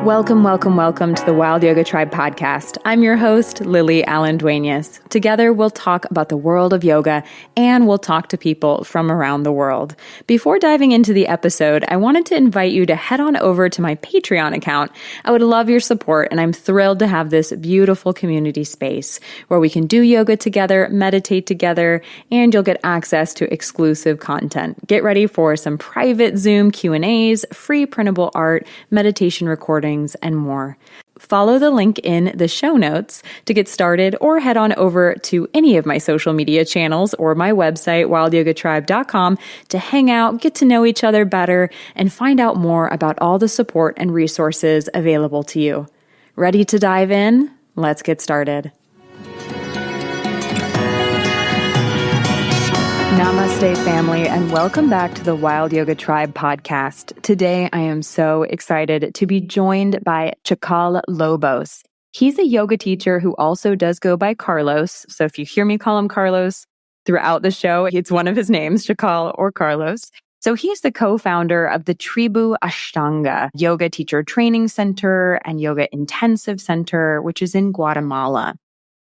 Welcome, welcome, welcome to the Wild Yoga Tribe podcast. I'm your host, Lily Allen Duenas. Together, we'll talk about the world of yoga and we'll talk to people from around the world. Before diving into the episode, I wanted to invite you to head on over to my Patreon account. I would love your support, and I'm thrilled to have this beautiful community space where we can do yoga together, meditate together, and you'll get access to exclusive content. Get ready for some private Zoom Q&As, free printable art, meditation recordings, and more. Follow the link in the show notes to get started, or head on over to any of my social media channels or my website, wildyogatribe.com, to hang out, get to know each other better, and find out more about all the support and resources available to you. Ready to dive in? Let's get started. Namaste, family, and welcome back to the Wild Yoga Tribe podcast. Today, I am so excited to be joined by Chacal Lobos. He's a yoga teacher who also does go by Carlos. So if you hear me call him Carlos throughout the show, it's one of his names, Chacal or Carlos. So he's the co-founder of the Tribu Ashtanga Yoga Teacher Training Center and Yoga Intensive Center, which is in Guatemala.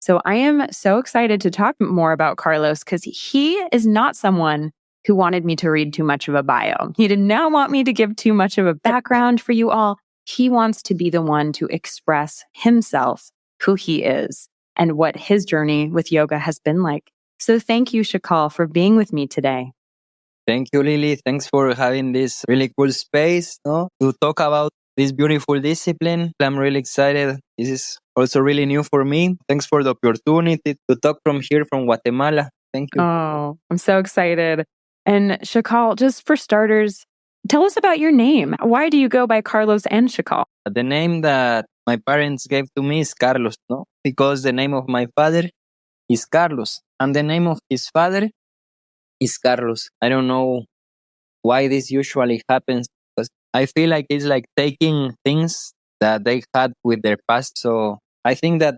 So I am so excited to talk more about Carlos because he is not someone who wanted me to read too much of a bio. He did not want me to give too much of a background for you all. He wants to be the one to express himself, who he is, and what his journey with yoga has been like. So thank you, Chacal, for being with me today. Thank you, Lily. Thanks for having this really cool space, to talk about this beautiful discipline. I'm really excited. This is also really new for me. Thanks for the opportunity to talk from here from Guatemala. Thank you. Oh, I'm so excited. And Chacal, just for starters, tell us about your name. Why do you go by Carlos and Chacal? The name that my parents gave to me is Carlos, because the name of my father is Carlos and the name of his father is Carlos. I don't know why this usually happens, because I feel like it's like taking things that they had with their past. So I think that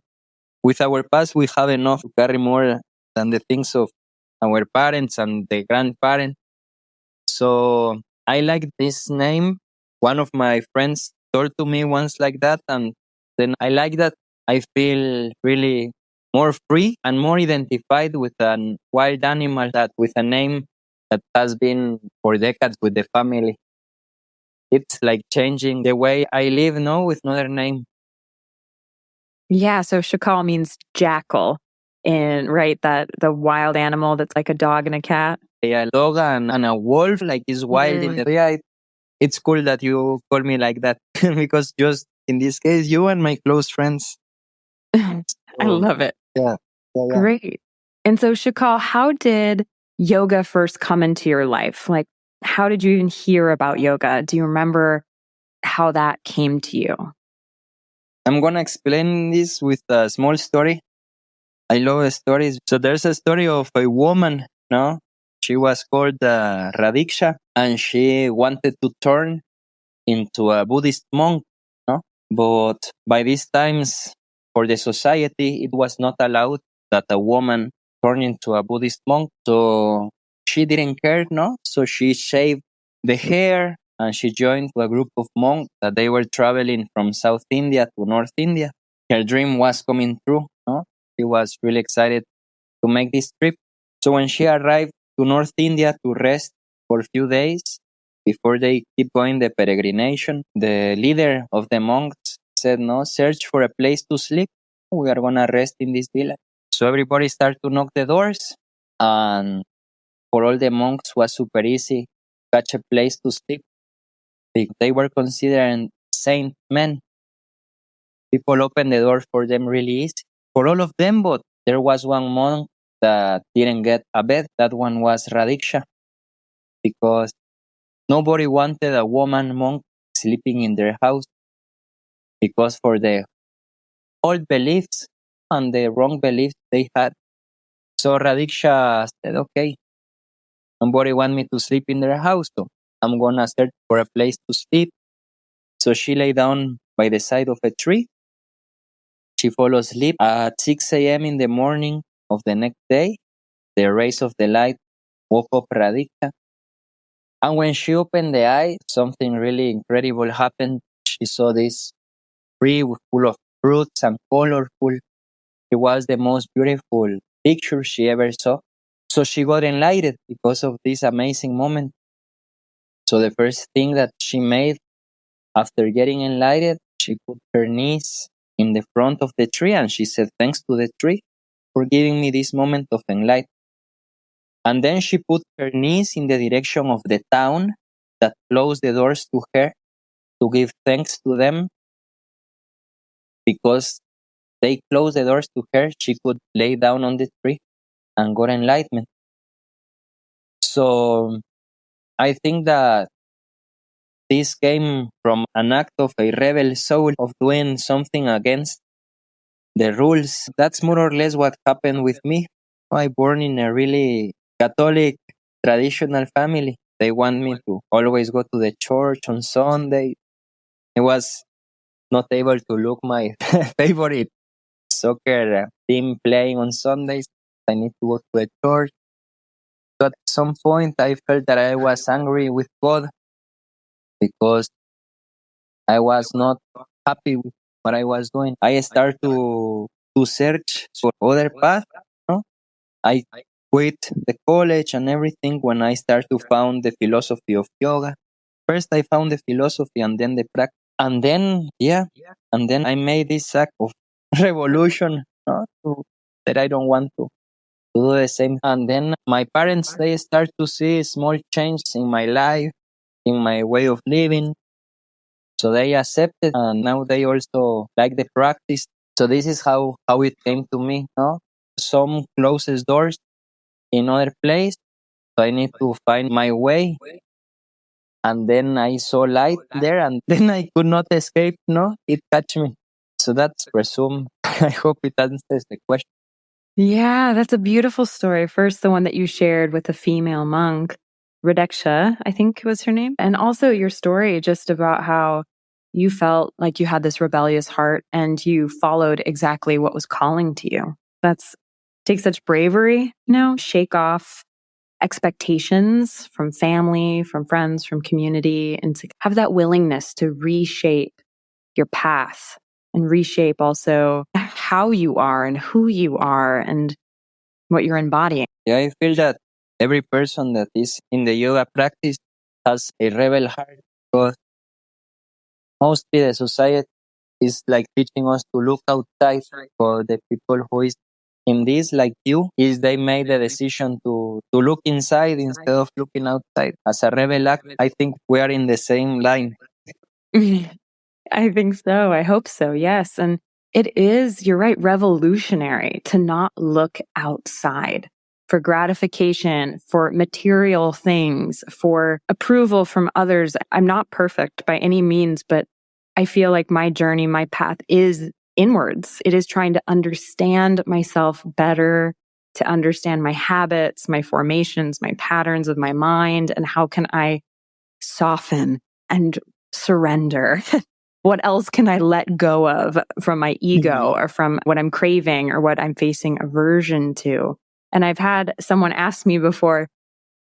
with our past, we have enough to carry more than the things of our parents and the grandparents. So I like this name. One of my friends told to me once like that, and then I like that. I feel really more free and more identified with a wild animal that with a name that has been for decades with the family. It's like changing the way I live now with another name. Yeah, so Chacal means jackal, right? That the wild animal that's like a dog and a cat. A dog and a wolf, like is wild. Yeah, it's cool that you call me like that because just in this case, you and my close friends. I love it. Yeah. Great. And so, Chacal, how did yoga first come into your life? Like, how did you even hear about yoga? Do you remember how that came to you? I'm going to explain this with a small story. I love stories. So there's a story of a woman, no? She was called Radiksha, and she wanted to turn into a Buddhist monk, no? But by these times, for the society, it was not allowed that a woman turn into a Buddhist monk. So she didn't care, no? So she shaved the hair and she joined a group of monks that they were traveling from South India to North India. Her dream was coming true, no? She was really excited to make this trip. So when she arrived to North India to rest for a few days before they keep going the peregrination, the leader of the monks said, no, search for a place to sleep. We are going to rest in this village. So everybody started to knock the doors, and for all the monks was super easy to catch a place to sleep. They were considered saint men. People opened the door for them really easy. For all of them, but there was one monk that didn't get a bed. That one was Radiksha, because nobody wanted a woman monk sleeping in their house, because for the old beliefs and the wrong beliefs they had. So Radiksha said, okay, nobody want me to sleep in their house, so I'm going to search for a place to sleep. So she lay down by the side of a tree. She fell asleep at 6 a.m. in the morning of the next day. The rays of the light woke up Radhika. And when she opened the eye, something really incredible happened. She saw this tree full of fruits and colorful. It was the most beautiful picture she ever saw. So she got enlightened because of this amazing moment. So the first thing that she made after getting enlightened, she put her knees in the front of the tree and she said, "Thanks to the tree for giving me this moment of enlightenment." And then she put her knees in the direction of the town that closed the doors to her to give thanks to them because they closed the doors to her. She could lay down on the tree and got enlightenment. So I think that this came from an act of a rebel soul of doing something against the rules. That's more or less what happened with me. I born in a really Catholic traditional family. They want me to always go to the church on Sunday. I was not able to look my favorite soccer team playing on Sundays. I need to go to a church. So at some point, I felt that I was angry with God because I was not happy with what I was doing. I started to search for other path. No? I quit the college and everything when I started to found the philosophy of yoga. First, I found the philosophy and then the practice. And then, and then I made this act of revolution, no? That I don't want to do the same. And then my parents, they start to see small changes in my life, in my way of living. So they accepted and now they also like the practice. So this is how it came to me. No? Some closes doors in other place. So I need to find my way. And then I saw light there and then I could not escape. No, it catch me. So that's resume. I hope it answers the question. Yeah, that's a beautiful story. First, the one that you shared with the female monk, Redeksha, I think was her name. And also your story just about how you felt like you had this rebellious heart and you followed exactly what was calling to you. That's takes such bravery, shake off expectations from family, from friends, from community, and to have that willingness to reshape your path and reshape also how you are and who you are and what you're embodying. Yeah, I feel that every person that is in the yoga practice has a rebel heart because mostly the society is like teaching us to look outside. For the people who is in this like you is they made the decision to look inside instead of looking outside. As a rebel act, I think we are in the same line. I think so. I hope so. Yes. And it is, you're right, revolutionary to not look outside for gratification, for material things, for approval from others. I'm not perfect by any means, but I feel like my journey, my path is inwards. It is trying to understand myself better, to understand my habits, my formations, my patterns of my mind, and how can I soften and surrender. What else can I let go of from my ego or from what I'm craving or what I'm facing aversion to? And I've had someone ask me before,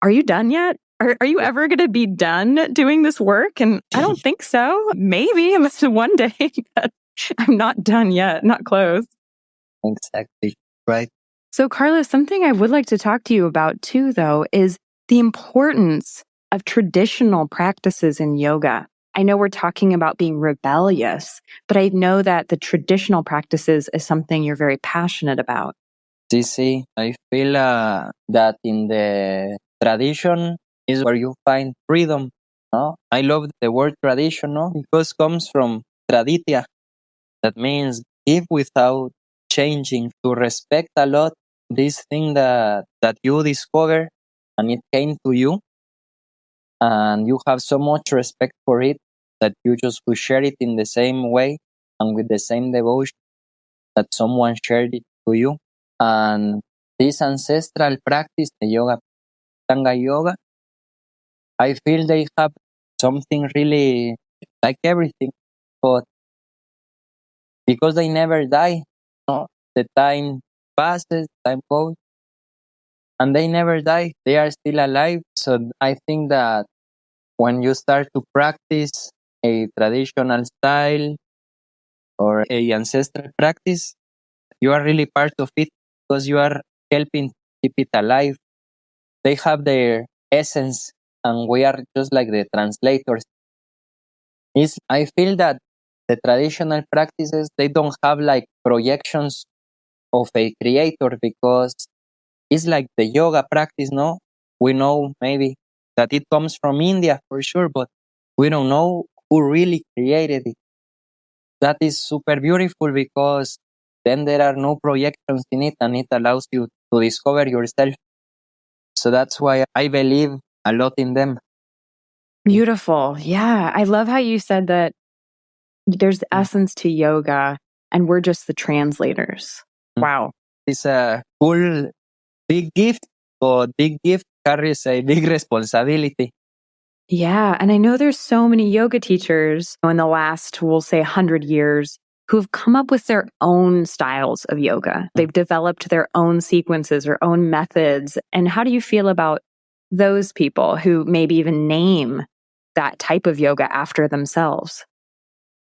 are you done yet? Are you ever going to be done doing this work? And I don't think so. Maybe one day, but I'm not done yet, not close. Exactly. Right. So, Carlos, something I would like to talk to you about too, though, is the importance of traditional practices in yoga. I know we're talking about being rebellious, but I know that the traditional practices is something you're very passionate about. See, I feel that in the tradition is where you find freedom. No? I love the word tradition, no? Because it comes from traditya. That means give without changing, to respect a lot this thing that you discover and it came to you and you have so much respect for it that you just will share it in the same way and with the same devotion that someone shared it to you. And this ancestral practice, the yoga, Ashtanga yoga, I feel they have something really like everything, but because they never die, no? The time passes, time goes, and they never die. They are still alive. So I think that when you start to practice a traditional style or a ancestral practice, you are really part of it because you are helping keep it alive. They have their essence, and we are just like the translators. I feel that the traditional practices, they don't have like projections of a creator because it's like the yoga practice, no? We know maybe that it comes from India for sure, but we don't know who really created it. That is super beautiful because then there are no projections in it and it allows you to discover yourself. So that's why I believe a lot in them. Beautiful. Yeah. I love how you said that there's essence to yoga and we're just the translators. Wow. It's a cool, big gift, but big gift carries a big responsibility. Yeah. And I know there's so many yoga teachers in the last, we'll say, 100 years who have come up with their own styles of yoga. They've developed their own sequences, their own methods. And how do you feel about those people who maybe even name that type of yoga after themselves?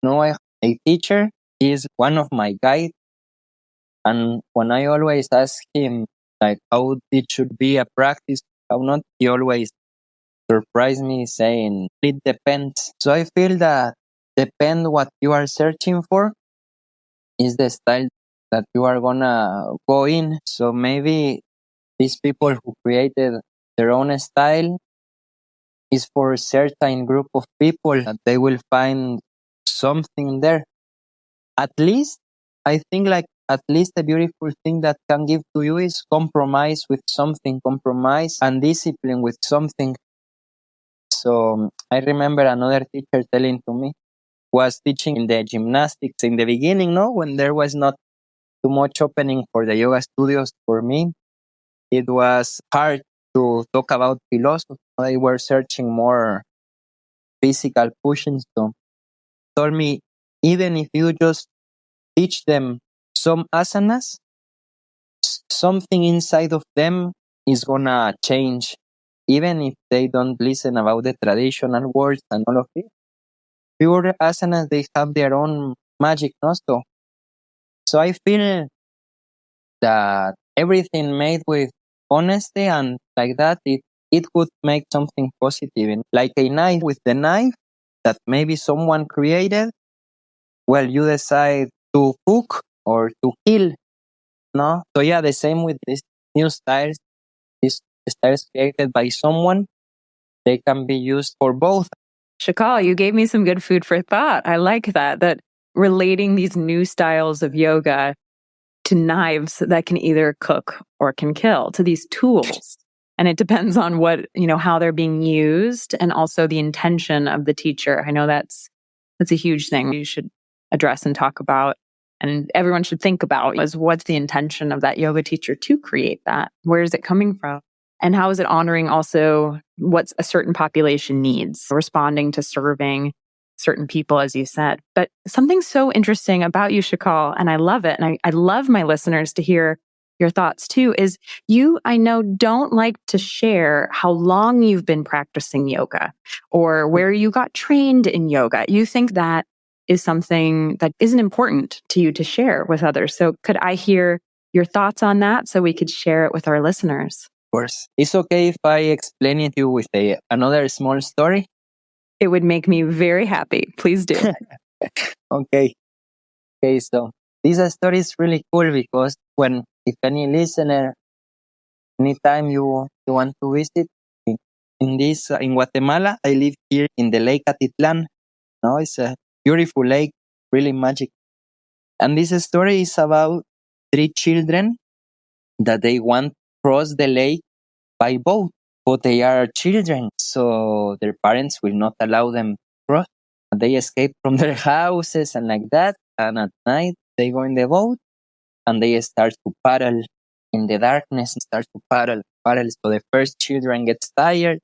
No, a teacher is one of my guides. And when I always ask him, like, how it should be a practice, how not, he always surprised me saying, it depends. So I feel that depend what you are searching for is the style that you are gonna go in. So maybe these people who created their own style is for a certain group of people that they will find something there. At least, I think like at least a beautiful thing that can give to you is compromise with something, compromise and discipline with something. So I remember another teacher telling to me, was teaching in the gymnastics in the beginning, no, when there was not too much opening for the yoga studios for me. It was hard to talk about philosophy. They were searching more physical pushing. So told me, even if you just teach them some asanas, something inside of them is gonna change, even if they don't listen about the traditional words and all of it. Pure asanas, they have their own magic, no? So I feel that everything made with honesty and like that, it could make something positive. And like a knife, with the knife that maybe someone created, well, you decide to cook or to kill, no? So yeah, the same with these new styles. These styles created by someone, they can be used for both. Chacal, you gave me some good food for thought. I like that relating these new styles of yoga to knives that can either cook or can kill, to these tools. And it depends on what, how they're being used and also the intention of the teacher. I know that's a huge thing you should address and talk about. And everyone should think about is what's the intention of that yoga teacher to create that? Where is it coming from? And how is it honoring also what a certain population needs, responding to serving certain people, as you said. But something so interesting about you, Chacal, and I love it, and I love my listeners to hear your thoughts too, is you, I know, don't like to share how long you've been practicing yoga or where you got trained in yoga. You think that is something that isn't important to you to share with others. So could I hear your thoughts on that so we could share it with our listeners? Of course. It's okay if I explain it to you with another small story? It would make me very happy. Please do. Okay. Okay, so this story is really cool because if any listener, anytime you want to visit in Guatemala, I live here in the Lake Atitlan. No, it's a beautiful lake, really magic. And this story is about three children that they want to cross the lake by boat, but they are children, so their parents will not allow them to cross. They escape from their houses and like that, and at night they go in the boat and they start to paddle in the darkness, start to paddle. So the first children gets tired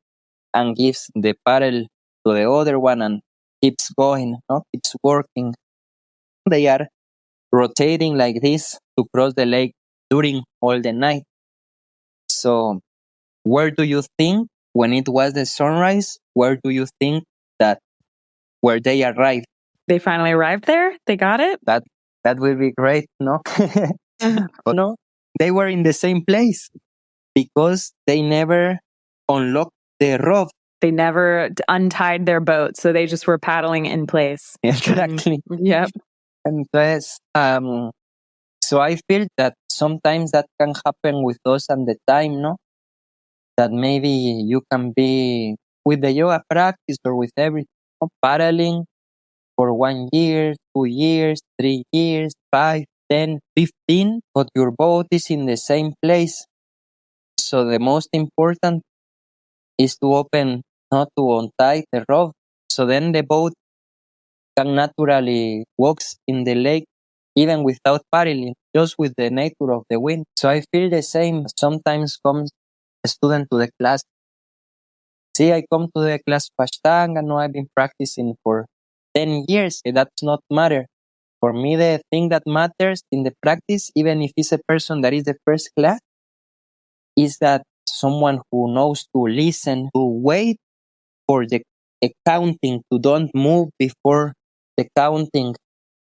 and gives the paddle to the other one and keeps going, no? Keeps working. They are rotating like this to cross the lake during all the night. So where do you think when it was the sunrise, where do you think that where they arrived? They finally arrived there? They got it? That will be great, no? But no, they were in the same place because they never unlocked the rope. They never untied their boat, so they just were paddling in place. Exactly. Yep. And so I feel that sometimes that can happen with us at the time, no? That maybe you can be with the yoga practice or with everything, no? Paddling for 1 year, 2 years, 3 years, 5, 10, 15, but your boat is in the same place. So the most important is to open, not to untie the rope. So then the boat can naturally walk in the lake even without paddling, just with the nature of the wind. So I feel the same. Sometimes comes a student to the class. See, I come to the class of Ashtanga. No, I've been practicing for 10 years. That's not matter. For me, the thing that matters in the practice, even if it's a person that is the first class, is that someone who knows to listen, to wait for the counting, to don't move before the counting,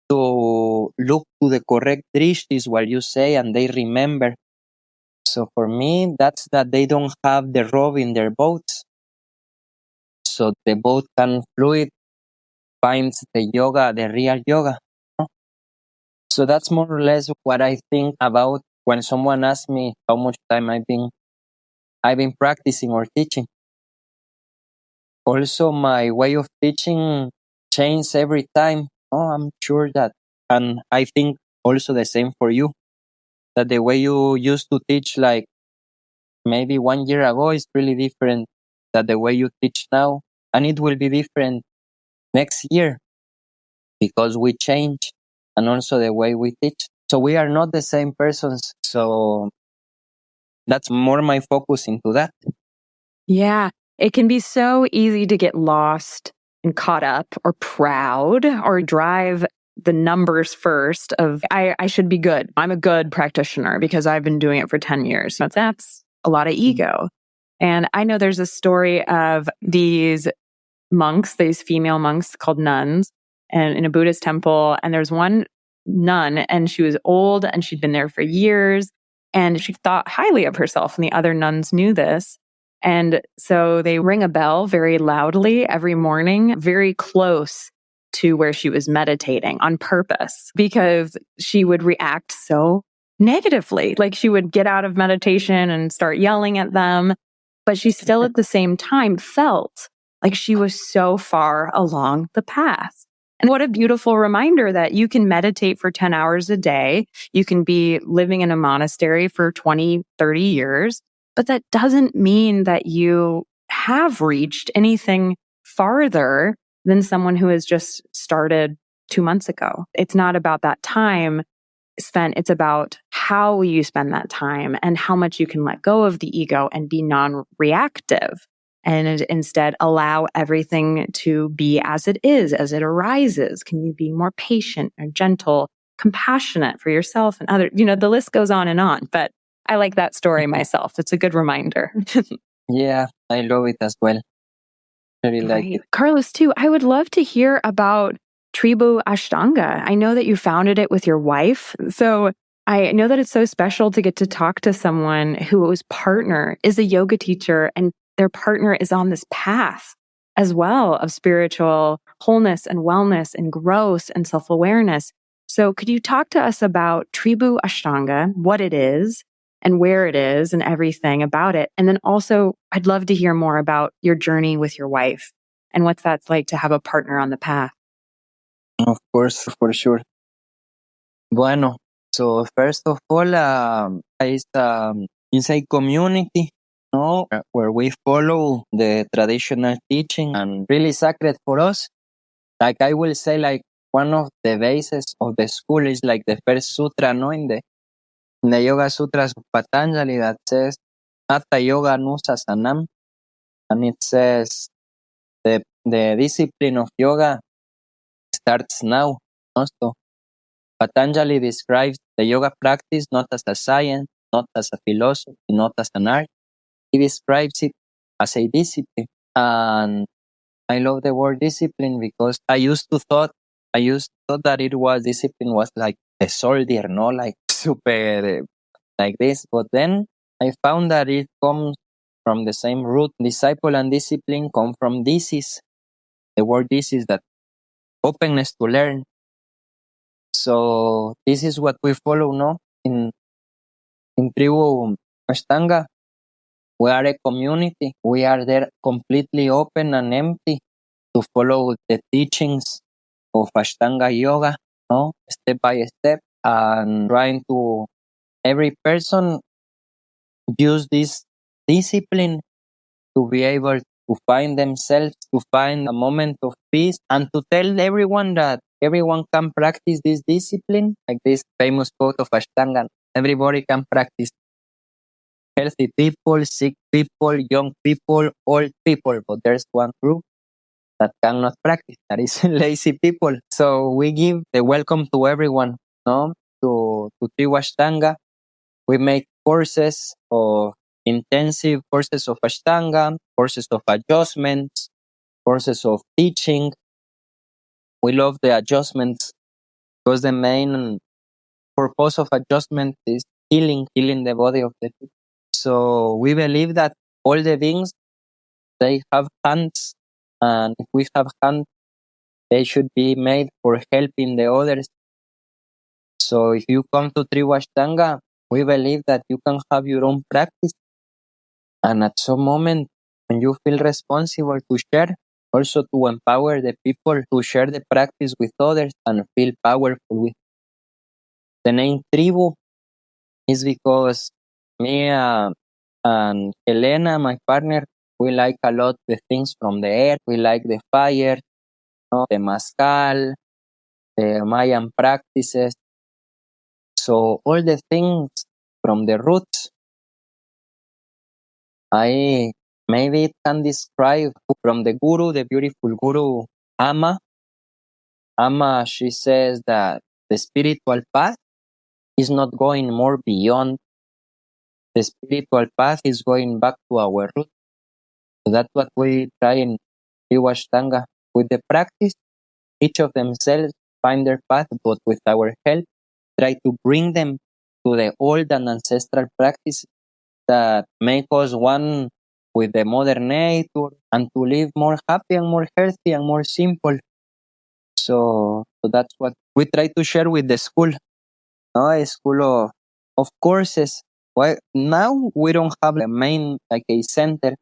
to look to the correct drishtis while you say and they remember. So for me, that's that they don't have the rope in their boats. So the boat can fluid, finds the yoga, the real yoga. So that's more or less what I think about when someone asks me how much time I've been practicing or teaching. Also, my way of teaching changes every time. Oh, I'm sure that, and I think also the same for you, that the way you used to teach like maybe 1 year ago is really different than the way you teach now. And it will be different next year because we change and also the way we teach. So we are not the same persons. So that's more my focus into that. Yeah. It can be so easy to get lost and caught up or proud or drive the numbers first of I should be good. I'm a good practitioner because I've been doing it for 10 years. That's a lot of ego. And I know there's a story of these monks, these female monks called nuns, and in a Buddhist temple. And there's one nun, and she was old and she'd been there for years, and she thought highly of herself. And the other nuns knew this. And so they ring a bell very loudly every morning, very close to where she was meditating on purpose, because she would react so negatively. Like she would get out of meditation and start yelling at them. But she still at the same time felt like she was so far along the path. And what a beautiful reminder that you can meditate for 10 hours a day. You can be living in a monastery for 20, 30 years, but that doesn't mean that you have reached anything farther than someone who has just started 2 months ago. It's not about that time spent. It's about how you spend that time and how much you can let go of the ego and be non-reactive and instead allow everything to be as it is, as it arises. Can you be more patient or gentle, compassionate for yourself and others? The list goes on and on, but I like that story myself. It's a good reminder. Yeah, I love it as well. Really like Right. it. Carlos, too, I would love to hear about Tribu Ashtanga. I know that you founded it with your wife. So I know that it's so special to get to talk to someone whose partner is a yoga teacher and their partner is on this path as well of spiritual wholeness and wellness and growth and self-awareness. So could you talk to us about Tribu Ashtanga, what it is and where it is and everything about it? And then also, I'd love to hear more about your journey with your wife and what that's like to have a partner on the path. Of course, for sure. Bueno, so first of all, it's inside community, no, where we follow the traditional teaching and really sacred for us. Like I will say, like one of the bases of the school is like the first sutra, no, in the Yoga Sutras of Patanjali that says Hatha Yoga Anusasanam, and it says the discipline of yoga starts now. No? So Patanjali describes the yoga practice not as a science, not as a philosophy, not as an art. He describes it as a discipline. And I love the word discipline because I used to thought that it was discipline was like a soldier, no, like super like this. But then I found that it comes from the same root. Disciple and discipline come from disease. The word disease, that openness to learn. So this is what we follow, no? In Tribu Ashtanga, we are a community. We are there completely open and empty to follow the teachings of Ashtanga yoga, no? Step by step, and trying to every person use this discipline to be able to find themselves, to find a moment of peace, and to tell everyone that everyone can practice this discipline, like this famous quote of Ashtanga. Everybody can practice. Healthy people, sick people, young people, old people, but there's one group that cannot practice. That is lazy people. So we give the welcome to everyone, no? To Tribu Ashtanga. We make courses of intensive courses of Ashtanga, courses of adjustments, courses of teaching. We love the adjustments because the main purpose of adjustment is healing the body of the people. So we believe that all the beings, they have hands, and if we have hands, they should be made for helping the others. So if you come to Tribu Ashtanga, we believe that you can have your own practice, and at some moment when you feel responsible to share, also to empower the people to share the practice with others and feel powerful with. The name Tribu is because me and Elena, my partner, we like a lot the things from the earth. We like the fire, no? The mascal, the Mayan practices. So all the things from the roots, I maybe it can describe from the guru, the beautiful guru Ama. Ama, she says that the spiritual path is not going more beyond. The spiritual path is going back to our roots. So that's what we try in Tribu Ashtanga. With the practice, each of themselves find their path, but with our help, try to bring them to the old and ancestral practices that make us one with the mother nature and to live more happy and more healthy and more simple. So that's what we try to share with the school. No, a school of courses. Well, now we don't have a main like a center.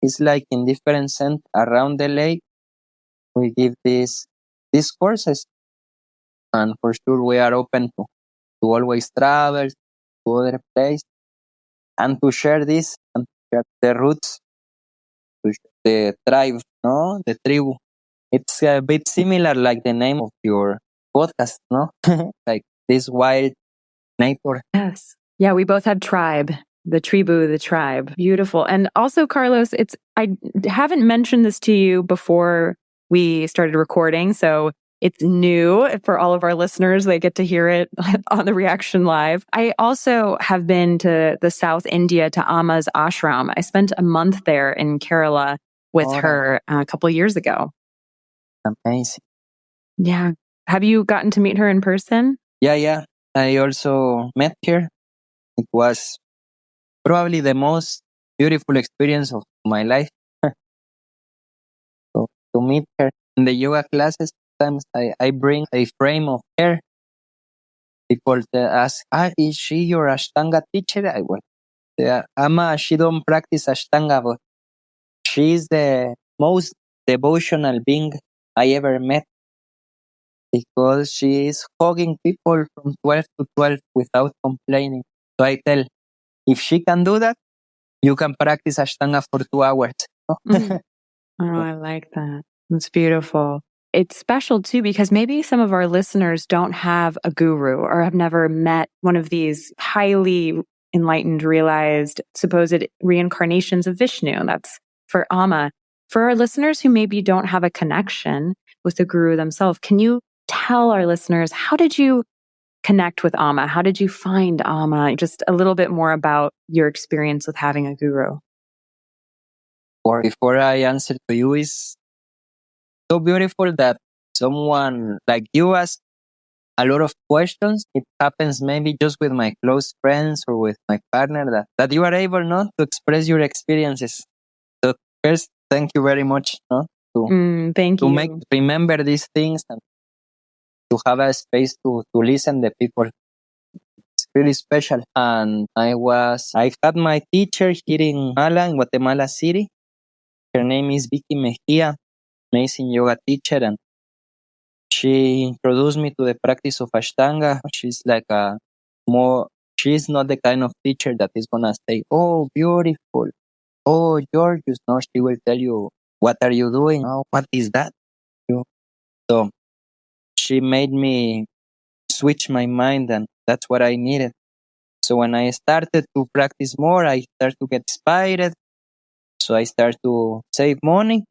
It's like in different centers around the lake. We give these courses, and for sure we are open to always travel to other places and to share this and to share the roots, to share the tribe, no, the tribu. It's a bit similar like the name of your podcast, no, like this wild nature. Yes. Yeah, we both have tribe, the tribu, the tribe. Beautiful. And also, Carlos, I haven't mentioned this to you before we started recording, so it's new for all of our listeners. They get to hear it on the Reaction Live. I also have been to the South India, to Amma's ashram. I spent a month there in Kerala with her a couple of years ago. Amazing. Yeah. Have you gotten to meet her in person? Yeah. I also met her. It was probably the most beautiful experience of my life. To meet her in the yoga classes, sometimes I bring a frame of her. People ask, is she your Ashtanga teacher? I will. Amma, she don't practice Ashtanga, but she is the most devotional being I ever met because she is hugging people from 12 to 12 without complaining. So I tell, if she can do that, you can practice Ashtanga for 2 hours. Oh, I like that. It's beautiful. It's special too, because maybe some of our listeners don't have a guru or have never met one of these highly enlightened, realized, supposed reincarnations of Vishnu. That's for Amma. For our listeners who maybe don't have a connection with the guru themselves, can you tell our listeners, how did you connect with Amma? How did you find Amma? Just a little bit more about your experience with having a guru. or before I answer to you, is so beautiful that someone like you ask a lot of questions. It happens maybe just with my close friends or with my partner that you are able not to express your experiences. So first, thank you very much, no, Thank to you. make remember these things and to have a space to listen to people. It's really special. And I had my teacher here in Guatemala, in Guatemala City. Her name is Vicky Mejia, amazing yoga teacher, and she introduced me to the practice of Ashtanga. She's like she's not the kind of teacher that is gonna say, "Oh, beautiful. Oh, gorgeous." No, she will tell you, "What are you doing? Oh, what is that?" You- So she made me switch my mind, and that's what I needed. So when I started to practice more, I started to get inspired. So I started to save money.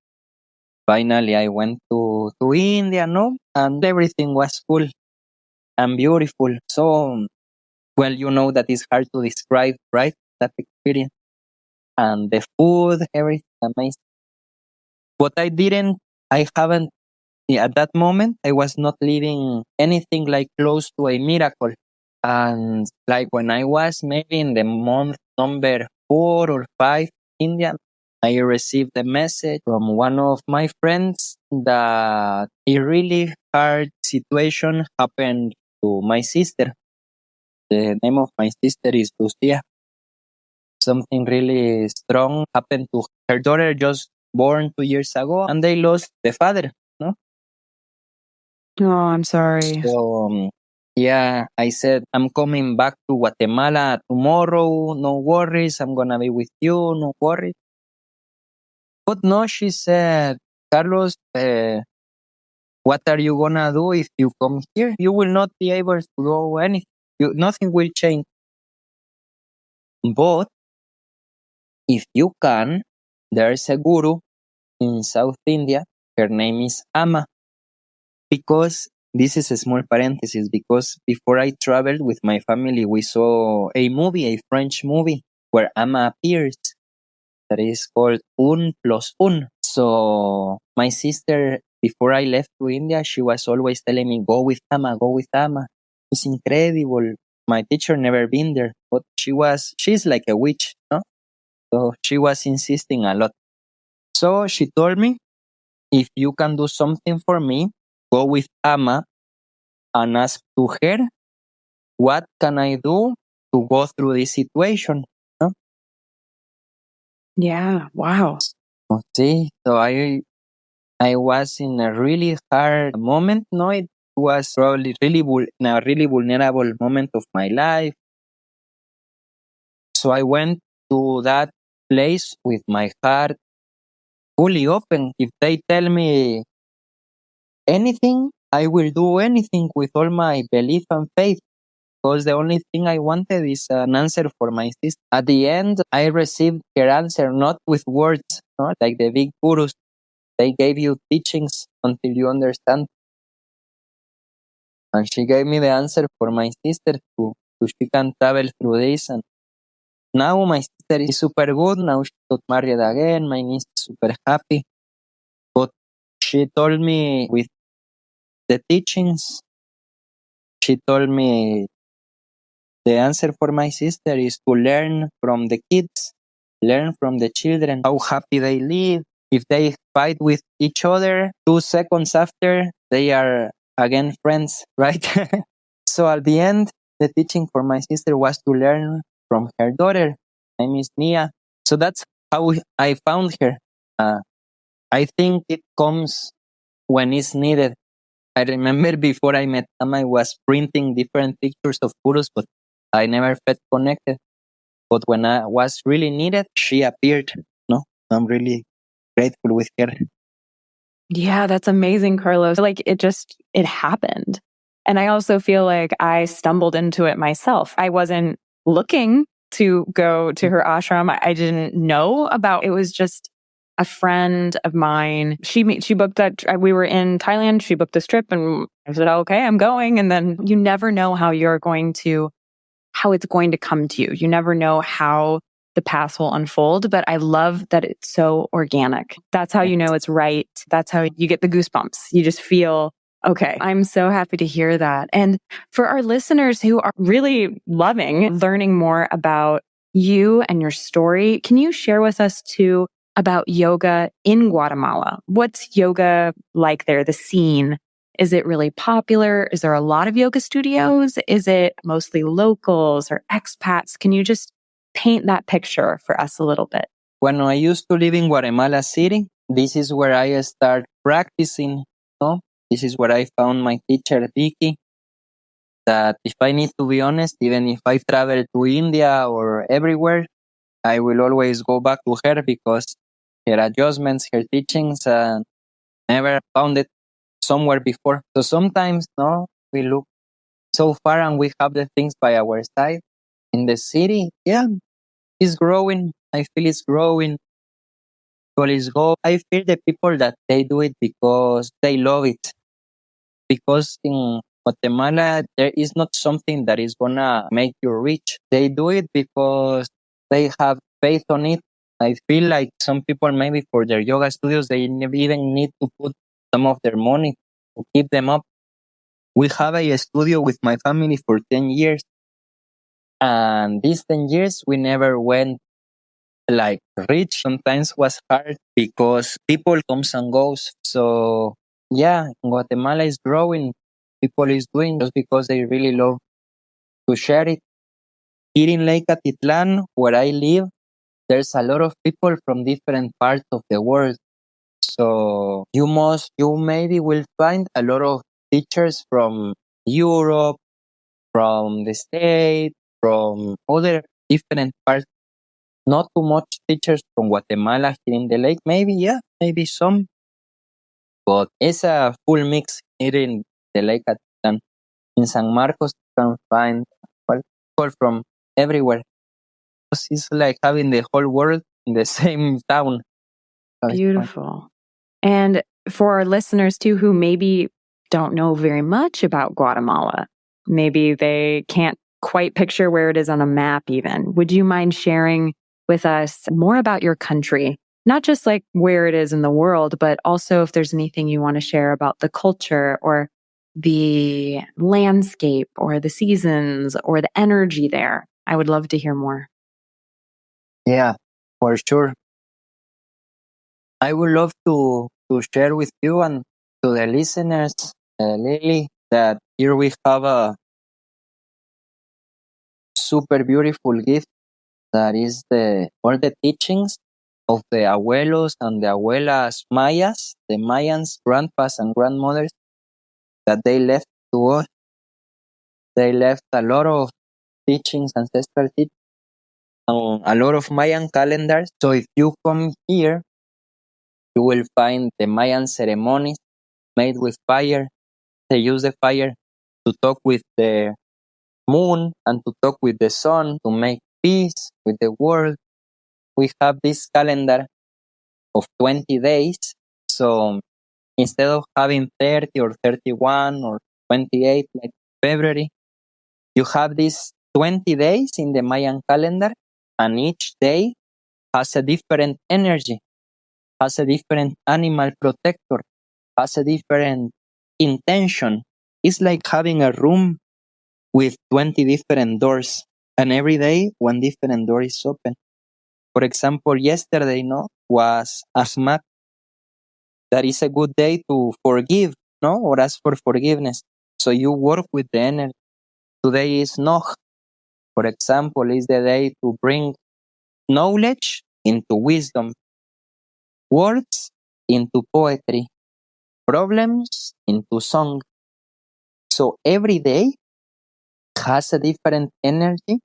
Finally, I went to India, no, and everything was cool and beautiful. So, well, you know that it's hard to describe, right? That experience and the food, everything amazing. But I haven't, at that moment, I was not living anything like close to a miracle. And like when I was maybe in the month number 4 or 5 India, I received a message from one of my friends that a really hard situation happened to my sister. The name of my sister is Lucia. Something really strong happened to her daughter, just born 2 years ago, and they lost the father. No, Oh, I'm sorry. so yeah, I said I'm coming back to Guatemala tomorrow. No worries, I'm gonna be with you. No worries. But no, she said, Carlos, what are you gonna do if you come here? You will not be able to do anything. Nothing will change. But if you can, there's a guru in South India. Her name is Amma. Because this is a small parenthesis, because before I traveled with my family, we saw a French movie where Amma appears that is called Un Plus Un. So my sister, before I left to India, she was always telling me, go with Amma, go with Amma. It's incredible. My teacher never been there, but she's like a witch, no? So she was insisting a lot. So she told me, if you can do something for me, go with Amma and ask to her, what can I do to go through this situation? No? Yeah. Wow. See, so I was in a really hard moment. No, it was probably in a really vulnerable moment of my life. So I went to that place with my heart fully open. If they tell me anything, I will do anything with all my belief and faith. Because the only thing I wanted is an answer for my sister. At the end, I received her answer, not with words, no? Like the big gurus. They gave you teachings until you understand. And she gave me the answer for my sister to she can travel through this. And now my sister is super good. Now she got married again. My niece is super happy. But she told me with the teachings, she told me the answer for my sister is to learn from the kids, learn from the children, how happy they live. If they fight with each other, 2 seconds after, they are again friends, right? So at the end, the teaching for my sister was to learn from her daughter. Her name is Nia. So that's how I found her. Uh, I think it comes when it's needed. I remember before I met Amma, I was printing different pictures of gurus, but I never felt connected. But when I was really needed, she appeared. No, I'm really grateful with her. Yeah, that's amazing, Carlos. Like it happened. And I also feel like I stumbled into it myself. I wasn't looking to go to her ashram. I didn't know about it. Was just a friend of mine. She booked that. We were in Thailand. She booked this trip, and I said, "Okay, I'm going." And then you never know how it's going to come to you. You never know how the paths will unfold. But I love that it's so organic. That's how you know it's right. That's how you get the goosebumps. You just feel, okay, I'm so happy to hear that. And for our listeners who are really loving learning more about you and your story, can you share with us too about yoga in Guatemala? What's yoga like there, the scene? Is it really popular? Is there a lot of yoga studios? Is it mostly locals or expats? Can you just paint that picture for us a little bit? When I used to live in Guatemala City, this is where I start practicing. No? This is where I found my teacher, Vicky, that if I need to be honest, even if I travel to India or everywhere, I will always go back to her because her adjustments, her teachings, never found it somewhere before. So sometimes, no, we look so far and we have the things by our side. In the city, yeah, it's growing. I feel it's growing. Well, it's go. I feel the people that they do it because they love it. Because in Guatemala, there is not something that is gonna make you rich. They do it because they have faith on it. I feel like some people, maybe for their yoga studios, they never even need to put some of their money to keep them up. We have a studio with my family for 10 years. And these 10 years, we never went like rich. Sometimes was hard because people comes and goes. So yeah, Guatemala is growing. People is doing just because they really love to share it. Here in Lake Atitlan, where I live, there's a lot of people from different parts of the world. So you maybe will find a lot of teachers from Europe, from the States, from other different parts. Not too much teachers from Guatemala here in the lake. Maybe, yeah, maybe some. But it's a full mix here in the lake at in San Marcos. You can find people from everywhere. It's like having the whole world in the same town. Beautiful. And for our listeners too, who maybe don't know very much about Guatemala, maybe they can't quite picture where it is on a map even. Would you mind sharing with us more about your country? Not just like where it is in the world, but also if there's anything you want to share about the culture or the landscape or the seasons or the energy there. I would love to hear more. Yeah, for sure. I would love to share with you and to the listeners, Lily, that here we have a super beautiful gift that is the all the teachings of the abuelos and the abuelas Mayas, the Mayans, grandpas and grandmothers that they left to us. They left a lot of teachings, ancestral teachings, and a lot of Mayan calendars. So if you come here, you will find the Mayan ceremonies made with fire. They use the fire to talk with the moon and to talk with the sun to make peace with the world. We have this calendar of 20 days. So instead of having 30 or 31 or 28 like February, you have these 20 days in the Mayan calendar, and each day has a different energy, has a different animal protector, has a different intention. It's like having a room with 20 different doors, and every day one different door is open. For example, yesterday was Ahmad. That is a good day to forgive, or ask for forgiveness. So you work with the energy. Today is Noh, for example, is the day to bring knowledge into wisdom, words into poetry, problems into song. So every day has a different energy.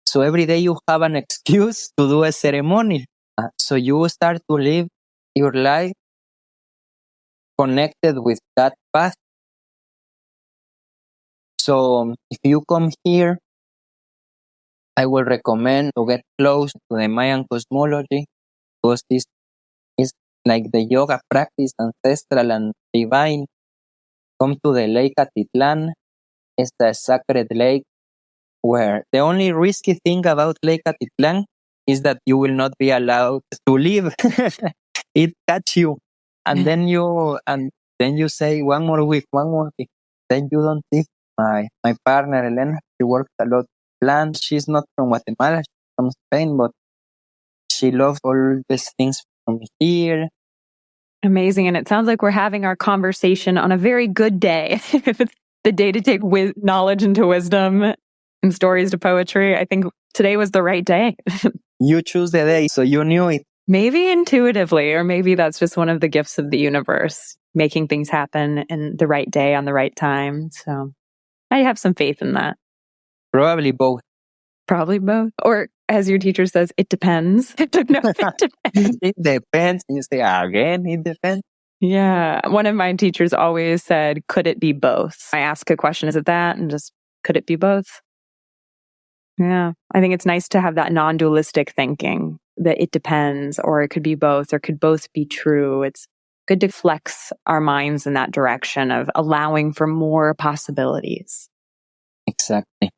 So every day you have an excuse to do a ceremony. So you start to live your life connected with that path. So if you come here, I will recommend to get close to the Mayan cosmology because this is like the yoga practice, ancestral and divine. Come to the Lake Atitlan. It's a sacred lake where the only risky thing about Lake Atitlan is that you will not be allowed to leave. It catch you. And then you say one more week. Then you don't leave. My partner Elena, she works a lot planned. She's not from Guatemala, she's from Spain, but she loves all these things from here. Amazing. And it sounds like we're having our conversation on a very good day. If it's the day to take knowledge into wisdom and stories to poetry, I think today was the right day. You choose the day, so you knew it. Maybe intuitively, or maybe that's just one of the gifts of the universe, making things happen in the right day on the right time. So I have some faith in that. Probably both. Probably both. Or as your teacher says, it depends. No, it depends. It depends. You say again, it depends. Yeah. One of my teachers always said, could it be both? I ask a question, is it that? And just, could it be both? Yeah. I think it's nice to have that non-dualistic thinking that it depends, or it could be both, or could both be true. It's good to flex our minds in that direction of allowing for more possibilities. Exactly.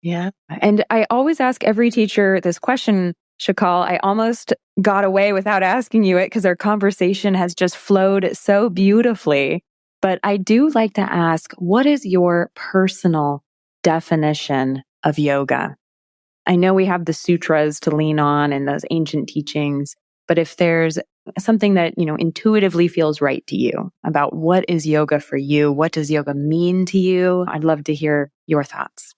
Yeah. And I always ask every teacher this question, Chacal. I almost got away without asking you it because our conversation has just flowed so beautifully. But I do like to ask, what is your personal definition of yoga? I know we have the sutras to lean on and those ancient teachings, but if there's something that, intuitively feels right to you about what is yoga for you, what does yoga mean to you? I'd love to hear your thoughts.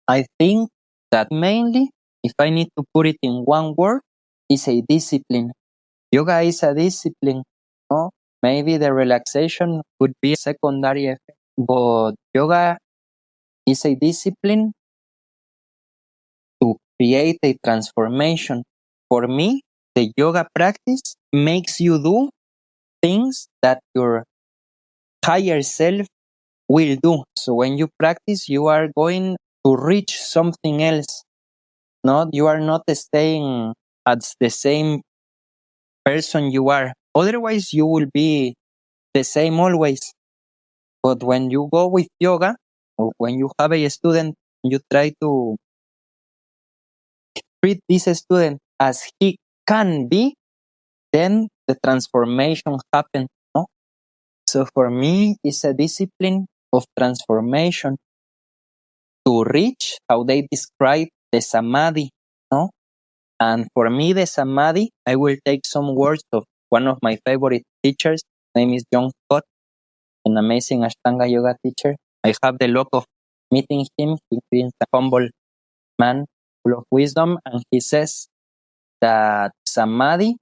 I think that mainly, if I need to put it in one word, is a discipline. Yoga is a discipline. No? Maybe the relaxation could be a secondary effect, but yoga is a discipline to create a transformation. For me, the yoga practice makes you do things that your higher self will do. So when you practice, you are going to reach something else. No, you are not staying as the same person you are. Otherwise, you will be the same always. But when you go with yoga, or when you have a student, you try to treat this student as he can be, then the transformation happens. No? So for me, it's a discipline of transformation to reach how they describe the samadhi. No? And for me, the samadhi, I will take some words of one of my favorite teachers. His name is John Scott, an amazing Ashtanga yoga teacher. I have the luck of meeting him. He is a humble man full of wisdom. And he says that samadhi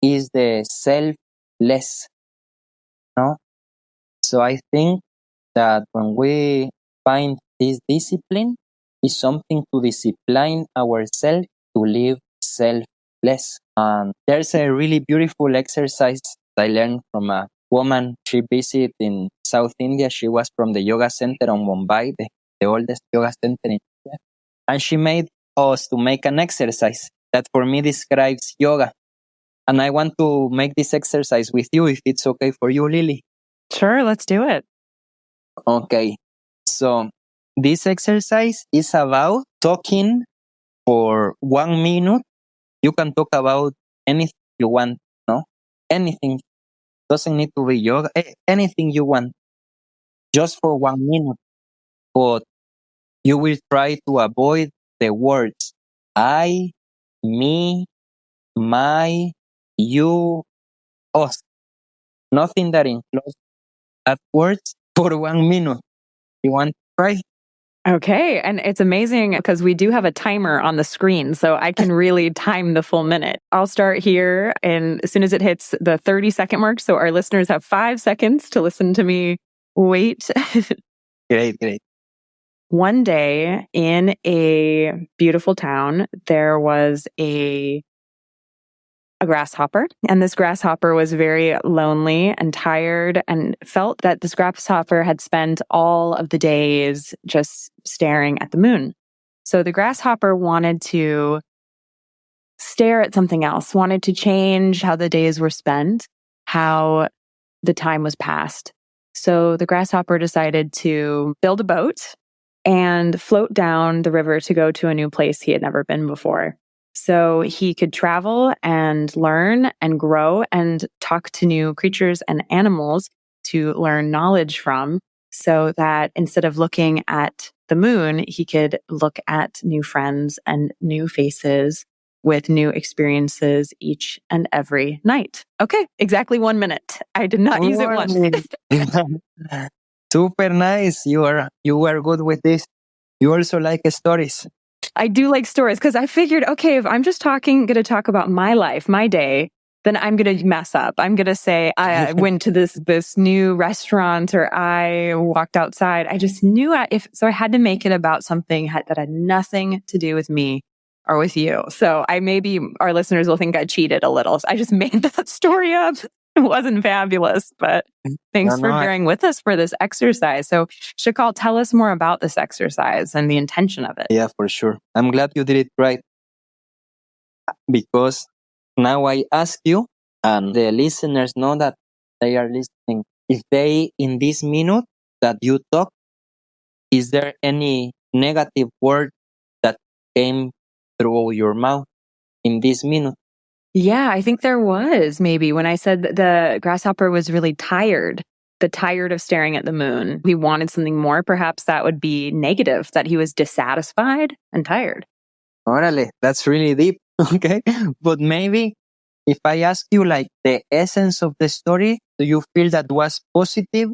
is the selfless. No? So I think that when we find this discipline, is something to discipline ourselves to live selfless. And there's a really beautiful exercise I learned from a woman. She visited in South India. She was from the yoga center on Mumbai, the oldest yoga center in India. And she made us to make an exercise that for me describes yoga. And I want to make this exercise with you if it's okay for you, Lily. Sure, let's do it. Okay. So this exercise is about talking for 1 minute. You can talk about anything you want, no? Anything. Doesn't need to be yoga. Anything you want. Just for 1 minute. But you will try to avoid the words I, me, my, you, us. Nothing that includes that words for 1 minute. You want to try? Okay. And it's amazing because we do have a timer on the screen, so I can really time the full minute. I'll start here, and as soon as it hits the 30-second mark, so our listeners have 5 seconds to listen to me wait. Great. One day in a beautiful town, there was a grasshopper, and this grasshopper was very lonely and tired and felt that this grasshopper had spent all of the days just staring at the moon. So the grasshopper wanted to stare at something else, wanted to change how the days were spent, how the time was passed. So the grasshopper decided to build a boat and float down the river to go to a new place he had never been before. so he could travel and learn and grow and talk to new creatures and animals to learn knowledge from, so that instead of looking at the moon, he could look at new friends and new faces with new experiences each and every night. Okay, exactly 1 minute. I did not use it once. Super nice. You were good with this. You also like stories. I do like stories because I figured, okay, if I'm just going to talk about my life, my day, then I'm going to mess up. I'm going to say I went to this new restaurant or I walked outside. I just knew so I had to make it about something that had nothing to do with me or with you. So maybe our listeners will think I cheated a little. So I just made that story up. It wasn't fabulous, but thanks for bearing with us for this exercise. So Chacal, tell us more about this exercise and the intention of it. Yeah, for sure. I'm glad you did it right. Because now I ask you, and the listeners know that they are listening. If they, in this minute that you talk, is there any negative word that came through your mouth in this minute? Yeah, I think there was maybe when I said that the grasshopper was really tired of staring at the moon. He wanted something more. Perhaps that would be negative, that he was dissatisfied and tired. Órale, that's really deep. Okay. But maybe if I ask you like the essence of the story, do you feel that was positive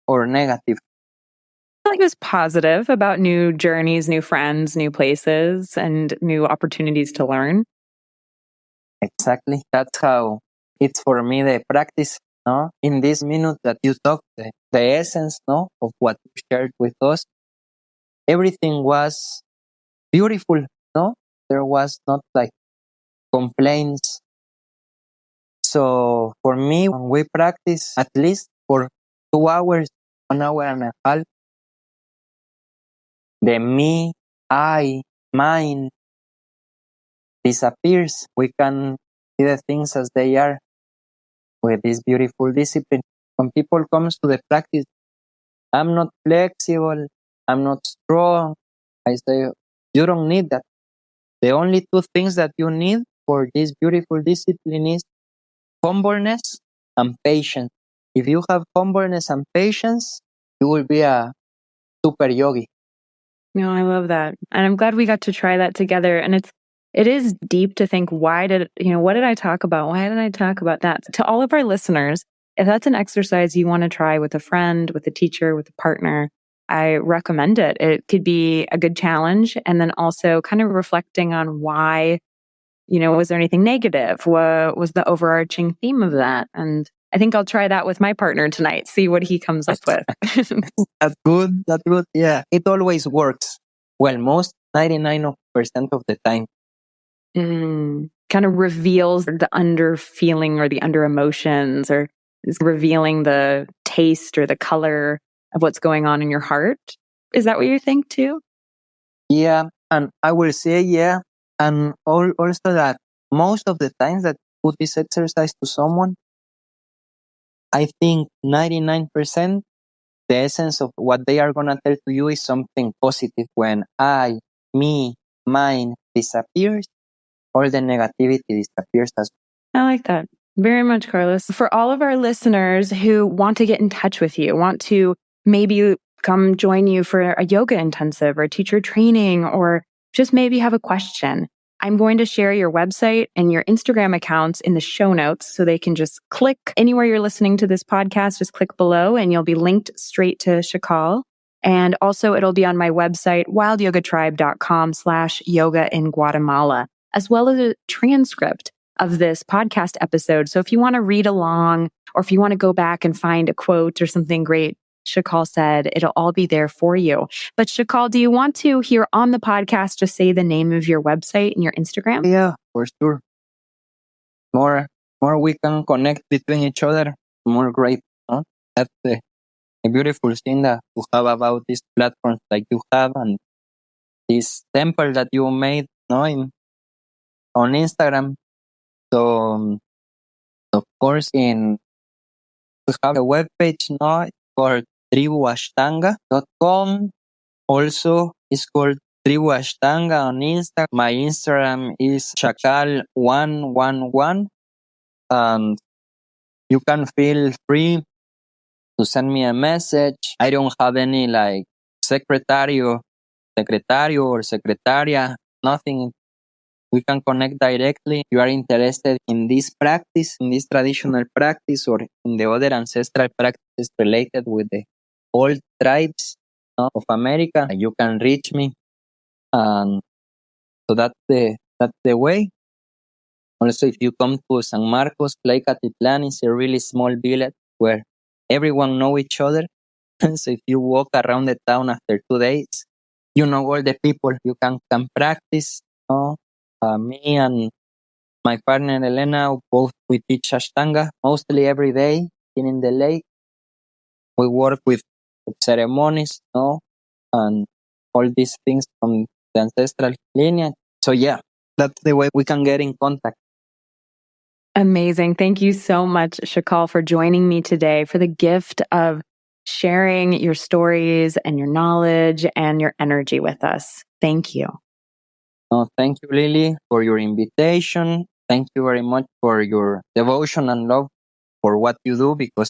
or negative? I feel like it was positive about new journeys, new friends, new places, and new opportunities to learn. Exactly. That's how it's for me, the practice, no? In this minute that you talk, the essence, no, of what you shared with us, everything was beautiful, no? There was not like complaints. So for me, when we practice at least for 2 hours, 1 hour and a half, the me, I, mine disappears. We can see the things as they are with this beautiful discipline. When people comes to the practice, I'm not flexible, I'm not strong. I say, you don't need that. The only two things that you need for this beautiful discipline is humbleness and patience. If you have humbleness and patience, you will be a super yogi. No, I love that. And I'm glad we got to try that together. And it is deep to think, what did I talk about? Why did I talk about that? To all of our listeners, if that's an exercise you want to try with a friend, with a teacher, with a partner, I recommend it. It could be a good challenge. And then also kind of reflecting on why, was there anything negative? What was the overarching theme of that? And I think I'll try that with my partner tonight, see what he comes up with. That's good. That's good. Yeah. It always works. Well, most 99% of the time. Kind of reveals the under feeling or the under emotions, or is revealing the taste or the color of what's going on in your heart. Is that what you think too? Yeah. And I will say, yeah. And also that most of the times that put this exercise to someone, I think 99%, the essence of what they are going to tell to you is something positive. When I, me, mine disappears, all the negativity disappears as well. I like that very much, Carlos. For all of our listeners who want to get in touch with you, want to maybe come join you for a yoga intensive or teacher training, or just maybe have a question, I'm going to share your website and your Instagram accounts in the show notes so they can just click anywhere you're listening to this podcast, just click below and you'll be linked straight to Chacal. And also it'll be on my website, wildyogatribe.com/yoga in Guatemala, as well as a transcript of this podcast episode. So if you want to read along, or if you want to go back and find a quote or something great Chacal said, it'll all be there for you. But Chacal, do you want to, here on the podcast, just say the name of your website and your Instagram? Yeah, for sure. More we can connect between each other, more great. Huh? That's the beautiful thing that you have about these platforms like you have, and this temple that you made, no, on Instagram. So, of course, we have a webpage now called tribuashtanga.com. Also, it's called Tribu Ashtanga on Insta. My Instagram is Chacal111. And you can feel free to send me a message. I don't have any like secretario or secretaria, nothing. We can connect directly. If you are interested in this practice, in this traditional practice, or in the other ancestral practices related with the old tribes of America, you can reach me. And so that's the way. Also, if you come to San Marcos, Tlaicatitlan is a really small village where everyone know each other. So if you walk around the town after 2 days, you know all the people. You can practice. Me and my partner Elena, both we teach Ashtanga mostly every day in the lake. We work with ceremonies, and all these things from the ancestral lineage. So yeah, that's the way we can get in contact. Amazing. Thank you so much, Chacal, for joining me today, for the gift of sharing your stories and your knowledge and your energy with us. Thank you. Thank you, Lily, for your invitation. Thank you very much for your devotion and love for what you do, because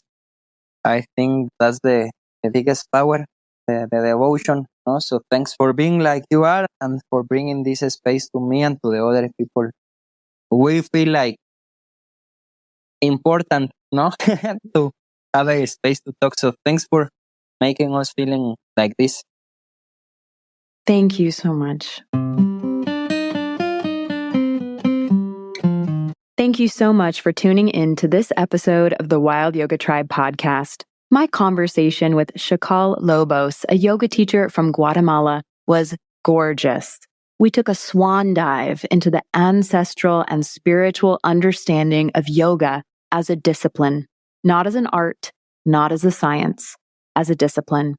I think that's the biggest power, the devotion. So thanks for being like you are and for bringing this space to me and to the other people. We feel like important, no, to have a space to talk. So thanks for making us feeling like this. Thank you so much. Thank you so much for tuning in to this episode of the Wild Yoga Tribe podcast. My conversation with Chacal Lobos, a yoga teacher from Guatemala, was gorgeous. We took a swan dive into the ancestral and spiritual understanding of yoga as a discipline, not as an art, not as a science, as a discipline.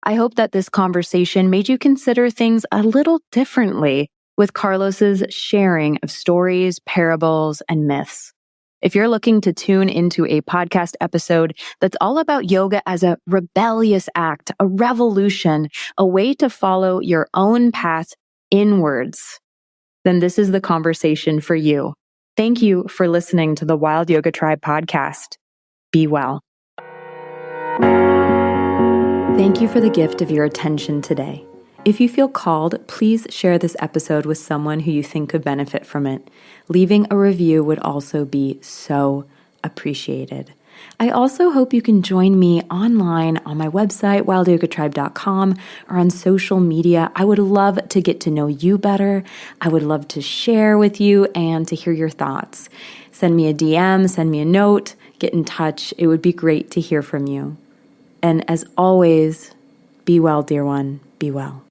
I hope that this conversation made you consider things a little differently with Carlos's sharing of stories, parables, and myths. If you're looking to tune into a podcast episode that's all about yoga as a rebellious act, a revolution, a way to follow your own path inwards, then this is the conversation for you. Thank you for listening to the Wild Yoga Tribe podcast. Be well. Thank you for the gift of your attention today. If you feel called, please share this episode with someone who you think could benefit from it. Leaving a review would also be so appreciated. I also hope you can join me online on my website, wildyogatribe.com, or on social media. I would love to get to know you better. I would love to share with you and to hear your thoughts. Send me a DM, send me a note, get in touch. It would be great to hear from you. And as always, be well, dear one, be well.